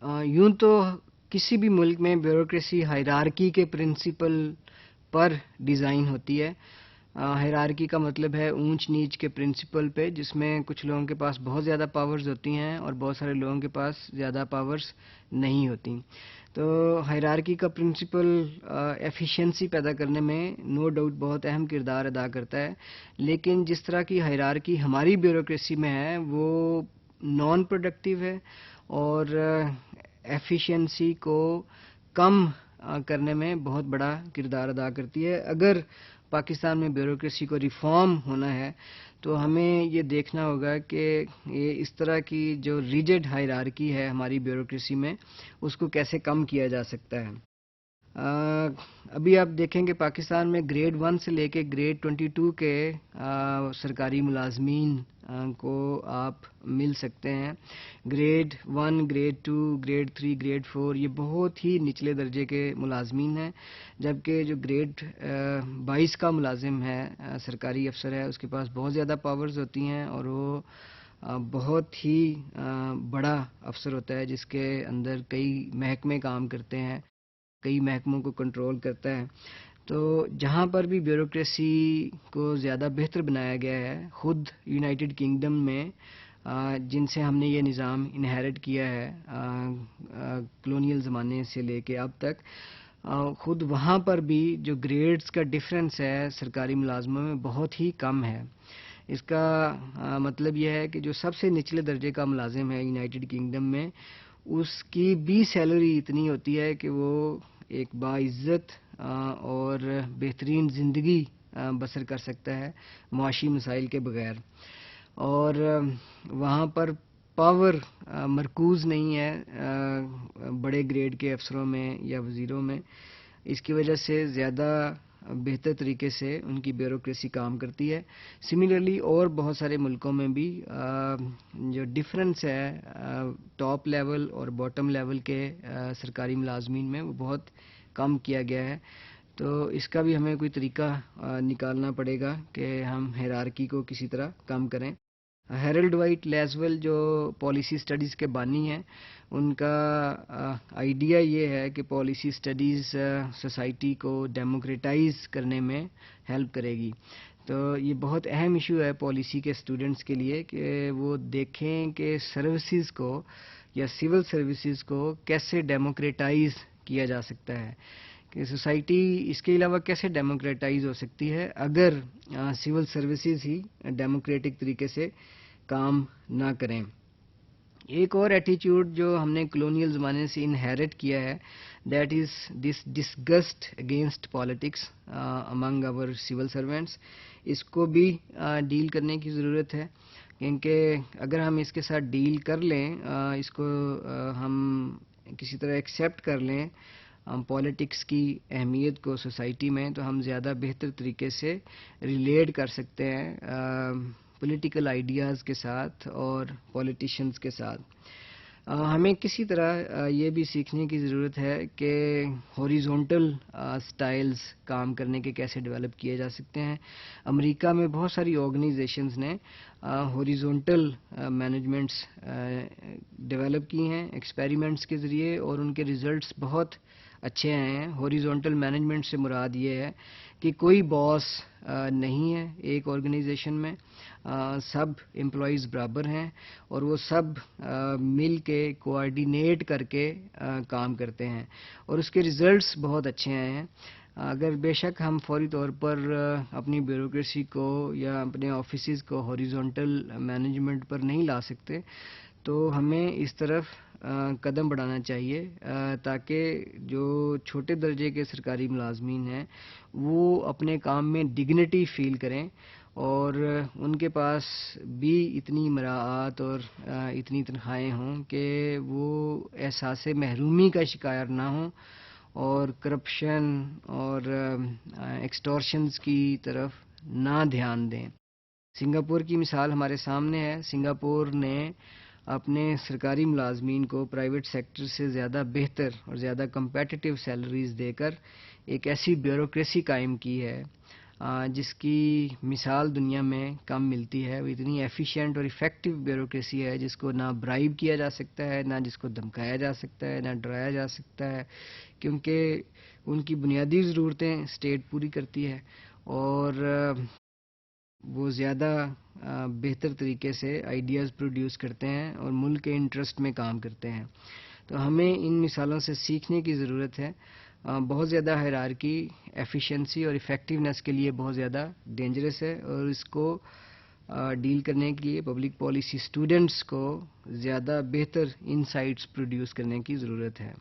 یوں تو کسی بھی ملک میں بیوروکریسی ہائرارکی کے پرنسپل پر ڈیزائن ہوتی ہے. ہائرارکی کا مطلب ہے اونچ نیچ کے پرنسپل پہ، جس میں کچھ لوگوں کے پاس بہت زیادہ پاورز ہوتی ہیں اور بہت سارے لوگوں کے پاس زیادہ پاورز نہیں ہوتی. تو ہائرارکی کا پرنسپل ایفیشنسی پیدا کرنے میں نو ڈاؤٹ بہت اہم کردار ادا کرتا ہے، لیکن جس طرح کی ہائرارکی ہماری بیوروکریسی میں ہے وہ نان پروڈکٹیو ہے اور ایفیشنسی کو کم کرنے میں بہت بڑا کردار ادا کرتی ہے. اگر پاکستان میں بیوروکریسی کو ریفارم ہونا ہے تو ہمیں یہ دیکھنا ہوگا کہ یہ اس طرح کی جو ریجڈ ہائرارکی ہے ہماری بیوروکریسی میں، اس کو کیسے کم کیا جا سکتا ہے. ابھی آپ دیکھیں کہ پاکستان میں گریڈ 1 سے لے کے گریڈ 22 کے سرکاری ملازمین کو آپ مل سکتے ہیں. گریڈ 1، گریڈ 2، گریڈ 3، گریڈ 4 یہ بہت ہی نچلے درجے کے ملازمین ہیں، جبکہ جو گریڈ 22 کا ملازم ہے، سرکاری افسر ہے، اس کے پاس بہت زیادہ پاورز ہوتی ہیں اور وہ بہت ہی بڑا افسر ہوتا ہے، جس کے اندر کئی محکمے کام کرتے ہیں، کئی محکموں کو کنٹرول کرتا ہے. تو جہاں پر بھی بیوروکریسی کو زیادہ بہتر بنایا گیا ہے، خود یونائٹڈ کنگڈم میں جن سے ہم نے یہ نظام انہیرٹ کیا ہے کلونیل زمانے سے لے کے اب تک، خود وہاں پر بھی جو گریڈز کا ڈفرنس ہے سرکاری ملازموں میں بہت ہی کم ہے. اس کا مطلب یہ ہے کہ جو سب سے نچلے درجے کا ملازم ہے یونائٹڈ کنگڈم میں، اس کی بھی سیلری اتنی ہوتی ہے کہ وہ ایک باعزت اور بہترین زندگی بسر کر سکتا ہے معاشی مسائل کے بغیر. اور وہاں پر پاور مرکوز نہیں ہے بڑے گریڈ کے افسروں میں یا وزیروں میں. اس کی وجہ سے زیادہ بہتر طریقے سے ان کی بیوروکریسی کام کرتی ہے. سملرلی اور بہت سارے ملکوں میں بھی جو ڈفرنس ہے ٹاپ لیول اور باٹم لیول کے سرکاری ملازمین میں، وہ بہت کم کیا گیا ہے. تو اس کا بھی ہمیں کوئی طریقہ نکالنا پڑے گا کہ ہم ہیرارکی کو کسی طرح کم کریں. ہیرلڈ وائٹ لیزول جو پالیسی سٹڈیز کے بانی ہیں، ان کا آئیڈیا یہ ہے کہ پالیسی سٹڈیز سوسائٹی کو ڈیموکریٹائز کرنے میں ہیلپ کرے گی. تو یہ بہت اہم ایشو ہے پالیسی کے اسٹوڈنٹس کے لیے کہ وہ دیکھیں کہ سروسز کو یا سول سروسز کو کیسے ڈیموکریٹائز کیا جا سکتا ہے، کہ سوسائٹی اس کے علاوہ کیسے ڈیموکریٹائز ہو سکتی ہے اگر سول سروسز ہی ڈیموکریٹک طریقے سے کام نہ کریں. ایک اور ایٹیچیوڈ جو ہم نے کلونیل زمانے سے انہیرٹ کیا ہے، that is this disgust against politics among our civil servants. اس کو بھی ڈیل کرنے کی ضرورت ہے، کیونکہ اگر ہم اس کے ساتھ ڈیل کر لیں، اس کو ہم کسی طرح ایکسیپٹ کر لیں پالیٹکس کی اہمیت کو سوسائٹی میں، تو ہم زیادہ بہتر طریقے سے ریلیٹ کر سکتے ہیں پولیٹیکل آئیڈیاز کے ساتھ اور پولیٹیشنز کے ساتھ. ہمیں کسی طرح یہ بھی سیکھنے کی ضرورت ہے کہ ہاریزونٹل سٹائلز کام کرنے کے کیسے ڈیولپ کیے جا سکتے ہیں. امریکہ میں بہت ساری آرگنائزیشنز نے ہاریزونٹل مینجمنٹس ڈیولپ کی ہیں ایکسپیریمنٹس کے ذریعے، اور ان کے ریزلٹس بہت اچھے آئے ہیں. ہاریزونٹل مینجمنٹ سے مراد یہ ہے کہ کوئی باس نہیں ہے ایک آرگنائزیشن میں، سب امپلائیز برابر ہیں اور وہ سب مل کے کوآرڈینیٹ کر کے کام کرتے ہیں، اور اس کے ریزلٹس بہت اچھے آئے ہیں. اگر بے شک ہم فوری طور پر اپنی بیوروکریسی کو یا اپنے آفیسز کو ہاریزونٹل مینجمنٹ پر نہیں لا سکتے، تو ہمیں اس طرف قدم بڑھانا چاہیے تاکہ جو چھوٹے درجے کے سرکاری ملازمین ہیں وہ اپنے کام میں ڈگنیٹی فیل کریں، اور ان کے پاس بھی اتنی مراعات اور اتنی تنخواہیں ہوں کہ وہ احساس محرومی کا شکار نہ ہوں اور کرپشن اور ایکسٹورشنز کی طرف نہ دھیان دیں. سنگاپور کی مثال ہمارے سامنے ہے. سنگاپور نے اپنے سرکاری ملازمین کو پرائیویٹ سیکٹر سے زیادہ بہتر اور زیادہ کمپیٹیٹیو سیلریز دے کر ایک ایسی بیوروکریسی قائم کی ہے جس کی مثال دنیا میں کم ملتی ہے. وہ اتنی ایفیشینٹ اور افیکٹو بیوروکریسی ہے جس کو نہ برائب کیا جا سکتا ہے، نہ جس کو دھمکایا جا سکتا ہے، نہ ڈرایا جا سکتا ہے، کیونکہ ان کی بنیادی ضرورتیں اسٹیٹ پوری کرتی ہے اور وہ زیادہ بہتر طریقے سے آئیڈیاز پروڈیوس کرتے ہیں اور ملک کے انٹرسٹ میں کام کرتے ہیں. تو ہمیں ان مثالوں سے سیکھنے کی ضرورت ہے. بہت زیادہ ہائرارکی ایفیشنسی اور افیکٹونیس کے لیے بہت زیادہ ڈینجرس ہے، اور اس کو ڈیل کرنے کے لیے پبلک پالیسی اسٹوڈنٹس کو زیادہ بہتر انسائٹس پروڈیوس کرنے کی ضرورت ہے.